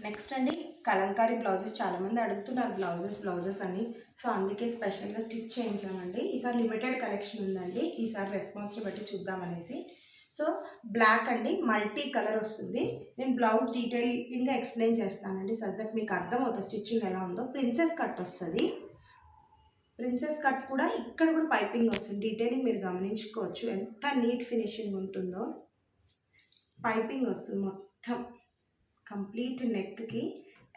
Next అండి Kalamkari blouses చాలామంది అడుగుతున్నారు బ్లౌజెస్ అని. సో అందుకే స్పెషల్గా స్టిచ్ చేయించామండి. ఈసారి లిమిటెడ్ కలెక్షన్ ఉందండి, ఈసారి రెస్పాన్స్ని బట్టి చూద్దామనేసి. సో బ్లాక్ అండి, మల్టీ కలర్ వస్తుంది. నేను బ్లౌజ్ డీటెయిలింగ్గా ఎక్స్ప్లెయిన్ చేస్తానండి సో దట్ మీకు అర్థమవుతుంది స్టిచ్చింగ్ ఎలా ఉందో. ప్రిన్సెస్ కట్ వస్తుంది. ప్రిన్సెస్ కట్ కూడా ఇక్కడ కూడా పైపింగ్ వస్తుంది. డీటెయిలింగ్ మీరు గమనించుకోవచ్చు ఎంత నీట్ ఫినిషింగ్ ఉంటుందో. పైపింగ్ వస్తుంది మొత్తం కంప్లీట్ నెక్కి.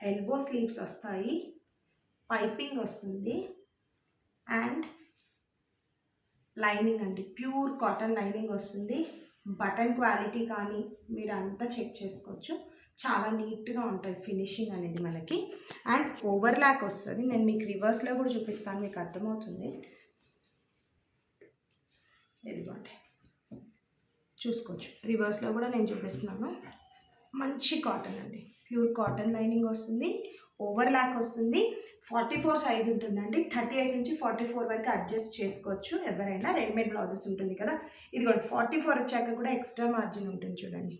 ఎల్బో స్లీవ్స్ వస్తాయి, పైపింగ్ వస్తుంది అండ్ లైనింగ్ అండి, ప్యూర్ కాటన్ లైనింగ్ వస్తుంది. బటన్ క్వాలిటీ కానీ మీరు అంతా చెక్ చేసుకోవచ్చు. చాలా నీట్గా ఉంటుంది ఫినిషింగ్ అనేది మనకి. అండ్ ఓవర్లాక్ వస్తుంది. నేను మీకు రివర్స్లో కూడా చూపిస్తాను, మీకు అర్థమవుతుంది. ఇదిగోండి చూసుకోవచ్చు, రివర్స్లో కూడా నేను చూపిస్తున్నాను. మంచి కాటన్ అండి, ప్యూర్ కాటన్ లైనింగ్ వస్తుంది, ఓవర్లాక్ వస్తుంది. 44 సైజ్ ఉంటుందండి. 38 నుంచి 44 వరకు అడ్జస్ట్ చేసుకోవచ్చు ఎవరైనా. రెడీమేడ్ బ్లౌజెస్ ఉంటుంది కదా, ఇది కూడా 44 వచ్చాక కూడా ఎక్స్ట్రా మార్జిన్ ఉంటుంది చూడండి,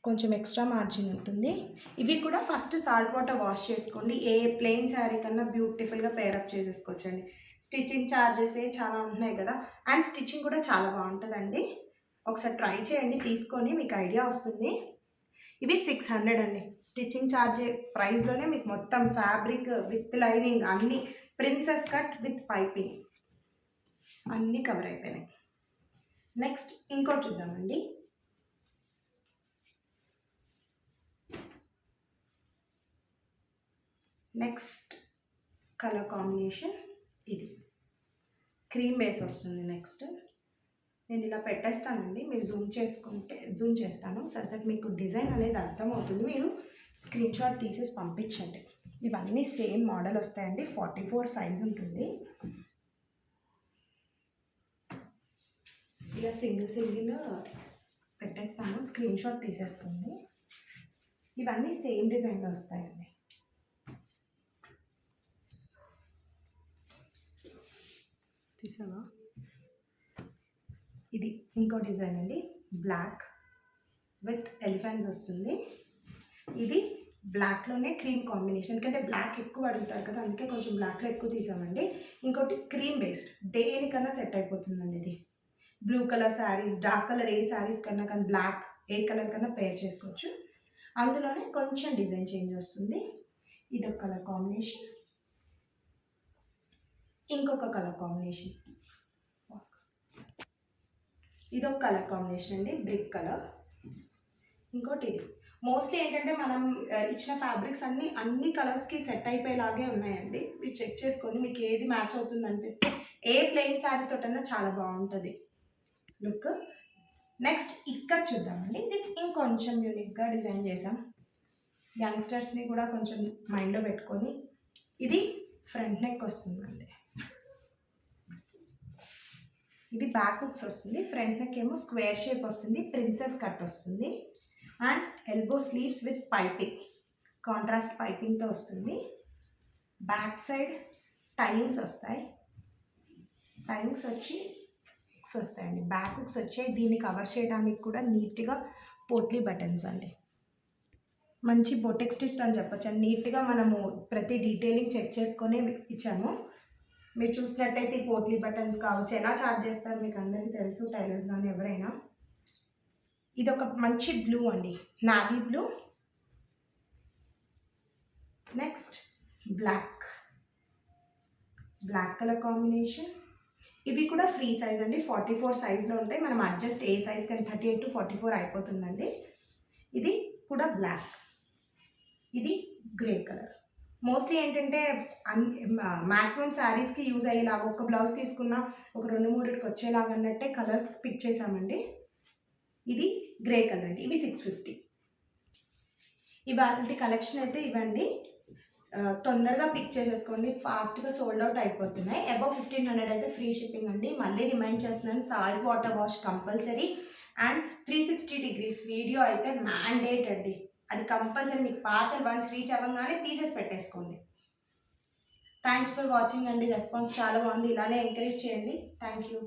కొంచెం ఎక్స్ట్రా మార్జిన్ ఉంటుంది. ఇవి కూడా ఫస్ట్ సాల్ట్ వాటర్ వాష్ చేసుకోండి. ఏ ప్లెయిన్ శారీ కన్నా బ్యూటిఫుల్గా పేరప్ చేసేసుకోవచ్చు అండి. స్టిచ్చింగ్ ఛార్జెస్ చాలా ఉంటున్నాయి కదా, అండ్ స్టిచ్చింగ్ కూడా చాలా బాగుంటుందండి. ఒకసారి ట్రై చేయండి, తీసుకొని మీకు ఐడియా వస్తుంది. ఇవి 600 అండి. స్టిచ్చింగ్ ఛార్జ్ ప్రైస్లోనే మీకు మొత్తం ఫ్యాబ్రిక్ విత్ లైనింగ్ అన్నీ, ప్రిన్సెస్ కట్ విత్ పైపింగ్ అన్నీ కవర్ అయిపోయినాయి. నెక్స్ట్ ఇంకోటి చూద్దామండి. నెక్స్ట్ కలర్ కాంబినేషన్ ఇది క్రీమ్ బేస్ వస్తుంది. నెక్స్ట్ నేను ఇలా పెట్టేస్తానండి, మీరు జూమ్ చేస్తాను సో దట్ మీకు డిజైన్ అనేది అర్థమవుతుంది. మీరు స్క్రీన్ షాట్ తీసేసి పంపించండి. ఇవన్నీ సేమ్ మోడల్ వస్తాయండి. 44 సైజ్ ఉంటుంది. ఇలా సింగిల్ పెట్టేస్తాను, స్క్రీన్ షాట్ తీసేస్తుంది. ఇవన్నీ సేమ్ డిజైన్లో వస్తాయండి. తీసావా? ఇది ఇంకో డిజైన్ అండి, బ్లాక్ విత్ ఎలిఫెంట్స్ వస్తుంది. ఇది బ్లాక్లోనే క్రీమ్ కాంబినేషన్, ఎందుకంటే బ్లాక్ ఎక్కువ అడుగుతారు కదా, అందుకే కొంచెం బ్లాక్లో ఎక్కువ తీసామండి. ఇంకోటి క్రీమ్ బేస్డ్, దేనికన్నా సెట్ అయిపోతుందండి. ఇది blue colour saris, dark colour ఏ శారీస్ కన్నా కానీ బ్లాక్ ఏ కలర్ కన్నా పేర్ చేసుకోవచ్చు. అందులోనే కొంచెం డిజైన్ చేంజ్ వస్తుంది. ఇదొక కలర్ కాంబినేషన్, ఇంకొక కలర్ కాంబినేషన్, ఇదొక కలర్ కాంబినేషన్ అండి, బ్రిక్ కలర్. ఇంకోటి ఇది మోస్ట్లీ ఏంటంటే మనం ఇచ్చిన ఫ్యాబ్రిక్స్ అన్ని కలర్స్కి సెట్ అయిపోయేలాగే ఉన్నాయండి. మీరు చెక్ చేసుకొని మీకు ఏది మ్యాచ్ అవుతుంది అనిపిస్తే ఏ ప్లెయిన్ శారీ తోటన్నా చాలా బాగుంటుంది లుక్. నెక్స్ట్ ఇక్కడ చూద్దామండి. ఇది ఇంకొంచెం యూనిక్గా డిజైన్ చేసాం, యంగ్స్టర్స్ని కూడా కొంచెం మైండ్లో పెట్టుకొని. ఇది ఫ్రంట్ నెక్ వస్తుందండి, ఇది బ్యాక్ హుక్స్ వస్తుంది. ఫ్రంట్ నెక్ ఏమో స్క్వేర్ షేప్ వస్తుంది, ప్రిన్సెస్ కట్ వస్తుంది and elbow sleeves with piping, contrast పైపింగ్తో వస్తుంది. బ్యాక్ సైడ్ టైయింగ్స్ వస్తాయి, టైయింగ్స్ వచ్చి హుక్స్ వస్తాయండి, బ్యాక్ హుక్స్ వచ్చాయి. దీన్ని కవర్ చేయడానికి కూడా నీట్గా పోట్లీ బటన్స్ అండి, మంచి బొటెక్ స్టిచ్ అని చెప్పొచ్చు అండి. నీట్గా మనము ప్రతి డీటెయిలింగ్ చెక్ చేసుకొని ఇచ్చాము. మీరు చూసినట్టయితే ఈ పోట్లీ బటన్స్ కావచ్చు, ఎలా చార్జ్ చేస్తారు మీకు అందరికీ తెలుసు, టైలర్స్ కానీ ఎవరైనా. ఇది ఒక మంచి బ్లూ అండి, navy blue. Next black colour combination. ఇవి కూడా ఫ్రీ సైజ్ అండి, 44 సైజ్లో ఉంటాయి. మనం అడ్జస్ట్ ఏ సైజ్ కానీ 38 to 44 అయిపోతుందండి. ఇది కూడా బ్లాక్. ఇది గ్రే కలర్. మోస్ట్లీ ఏంటంటే మ్యాక్సిమం శారీస్కి యూజ్ అయ్యేలాగా ఒక బ్లౌజ్ తీసుకున్న ఒక 2-3కి వచ్చేలాగా అన్నట్టే కలర్స్ పిక్ చేసామండి. ఇది గ్రే కలర్ అండి, ఇవి 650. ఇవాళ కలెక్షన్ అయితే ఇవ్వండి, తొందరగా పిక్ చేసేసుకోండి, ఫాస్ట్గా సోల్డ్ అవుట్ అయిపోతున్నాయి. అబౌవ్ 1500 అయితే ఫ్రీ షిప్పింగ్ అండి. మళ్ళీ రిమైండ్ చేస్తున్నాను, salt water wash compulsory and 360 degrees video అయితే మ్యాండేట్ అండి. అది కంపల్సరీ మీకు పార్సల్ వన్స్ రీచ్ అవ్వగానే తీసేసి పెట్టేసుకోండి. థ్యాంక్స్ ఫర్ వాచింగ్ అండి. రెస్పాన్స్ చాలా బాగుంది, ఇలానే ఎంకరేజ్ చేయండి. Thank you.